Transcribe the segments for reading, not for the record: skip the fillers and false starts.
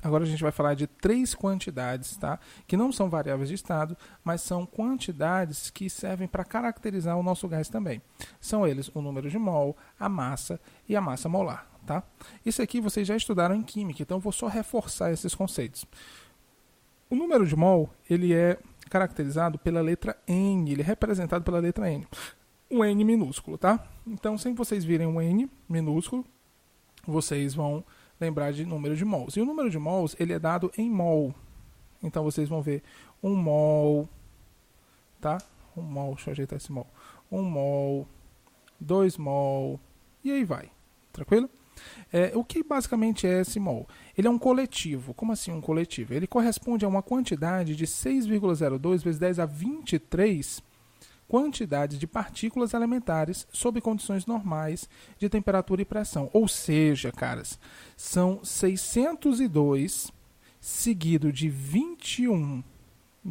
Agora a gente vai falar de três quantidades, tá? Que não são variáveis de estado, mas são quantidades que servem para caracterizar o nosso gás também. São eles o número de mol, a massa e a massa molar, tá? Isso aqui vocês já estudaram em química, então eu vou só reforçar esses conceitos. O número de mol, ele é caracterizado pela letra N, ele é representado pela letra N. Um N minúsculo, tá? Então, sempre que vocês virem um N minúsculo, vocês vão lembrar de número de mols. E o número de mols, ele é dado em mol. Então, vocês vão ver 1 mol, tá? 1 mol, deixa eu ajeitar esse mol. 1 mol, 2 mol, e aí vai. Tranquilo? O que basicamente é esse mol? Ele é um coletivo. Como assim um coletivo? Ele corresponde a uma quantidade de 6,02 vezes 10 a 23 quantidades de partículas elementares sob condições normais de temperatura e pressão. Ou seja, caras, são 602 seguido de 21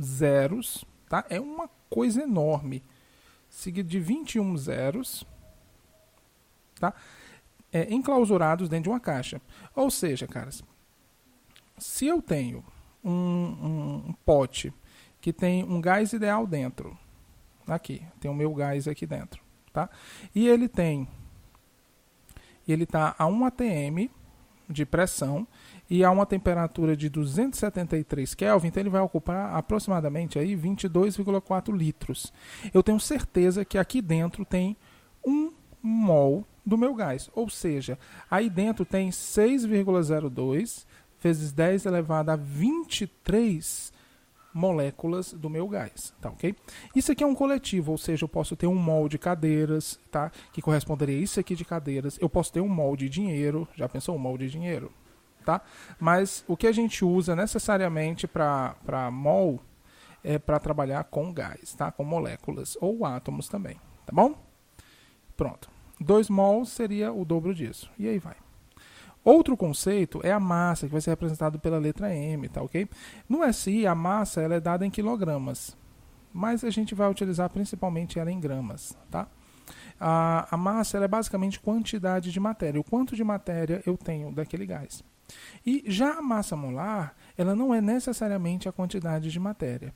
zeros, tá? É uma coisa enorme. Seguido de 21 zeros, tá? Enclausurados dentro de uma caixa. Ou seja, caras, se eu tenho um pote que tem um gás ideal dentro, aqui, tem o meu gás aqui dentro, tá? E ele está a 1 atm de pressão e a uma temperatura de 273 Kelvin, então ele vai ocupar aproximadamente aí 22,4 litros. Eu tenho certeza que aqui dentro tem 1 mol do meu gás, ou seja, aí dentro tem 6,02 vezes 10 elevado a 23 moléculas do meu gás, tá ok? Isso aqui é um coletivo, ou seja, eu posso ter 1 mol de cadeiras, tá? Que corresponderia a isso aqui de cadeiras. Eu posso ter 1 mol de dinheiro, já pensou 1 mol de dinheiro, tá? Mas o que a gente usa necessariamente para mol é para trabalhar com gás, tá? Com moléculas ou átomos também, tá bom? Pronto. 2 mols seria o dobro disso. E aí vai. Outro conceito é a massa, que vai ser representado pela letra M, tá ok? No SI, a massa ela é dada em quilogramas, mas a gente vai utilizar principalmente ela em gramas, tá? A massa ela é basicamente quantidade de matéria, o quanto de matéria eu tenho daquele gás. E já a massa molar, ela não é necessariamente a quantidade de matéria.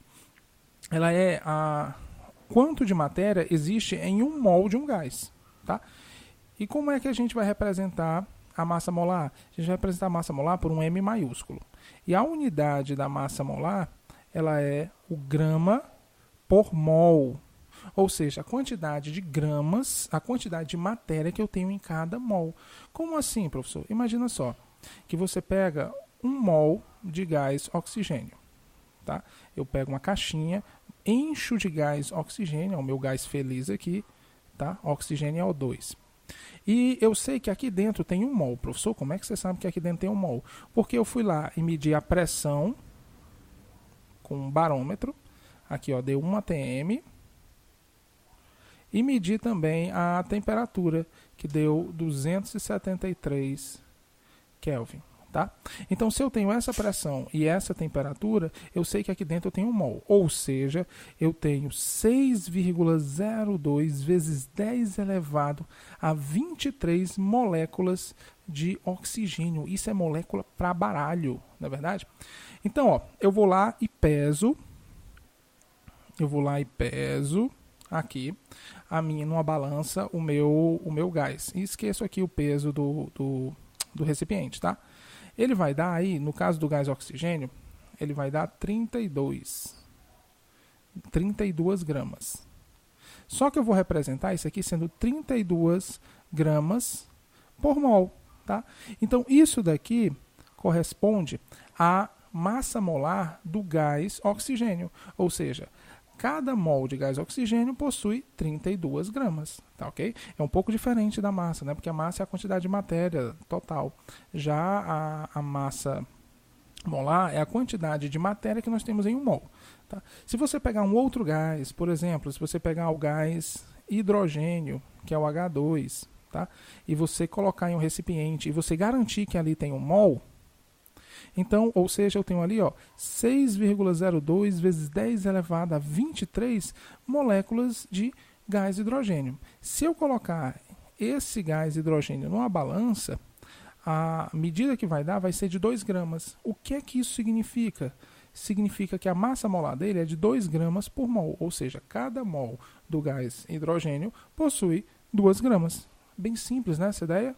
Ela é quanto de matéria existe em 1 mol de um gás, tá? E como é que a gente vai representar a massa molar? A gente vai representar a massa molar por um M maiúsculo. E a unidade da massa molar, ela é o grama por mol. Ou seja, a quantidade de gramas, a quantidade de matéria que eu tenho em cada mol. Como assim, professor? Imagina só, que você pega 1 mol de gás oxigênio. Tá? Eu pego uma caixinha, encho de gás oxigênio, é o meu gás feliz aqui, tá? Oxigênio é O2. E eu sei que aqui dentro tem 1 mol. Professor, como é que você sabe que aqui dentro tem 1 mol? Porque eu fui lá e medi a pressão com um barômetro. Aqui, ó, deu 1 atm. E medi também a temperatura, que deu 273 Kelvin. Tá? Então, se eu tenho essa pressão e essa temperatura, eu sei que aqui dentro eu tenho 1 mol. Ou seja, eu tenho 6,02 vezes 10 elevado a 23 moléculas de oxigênio. Isso é molécula para baralho, não é verdade? Então, ó, eu vou lá e peso. Aqui numa balança o meu gás. E esqueço aqui o peso do recipiente, tá? Ele vai dar aí, no caso do gás oxigênio, ele vai dar 32 gramas. Só que eu vou representar isso aqui sendo 32 gramas por mol, tá? Então, isso daqui corresponde à massa molar do gás oxigênio. Ou seja, cada mol de gás oxigênio possui 32 gramas, tá ok? É um pouco diferente da massa, né? Porque a massa é a quantidade de matéria total. Já a massa molar é a quantidade de matéria que nós temos em 1 mol. Tá? Se você pegar um outro gás, por exemplo, se você pegar o gás hidrogênio, que é o H2, tá? E você colocar em um recipiente e você garantir que ali tem 1 mol, então, ou seja, eu tenho ali 6,02 vezes 10 elevado a 23 moléculas de gás hidrogênio. Se eu colocar esse gás hidrogênio numa balança, a medida que vai dar vai ser de 2 gramas. O que é que isso significa? Significa que a massa molar dele é de 2 gramas por mol, ou seja, cada mol do gás hidrogênio possui 2 gramas. Bem simples, né, essa ideia?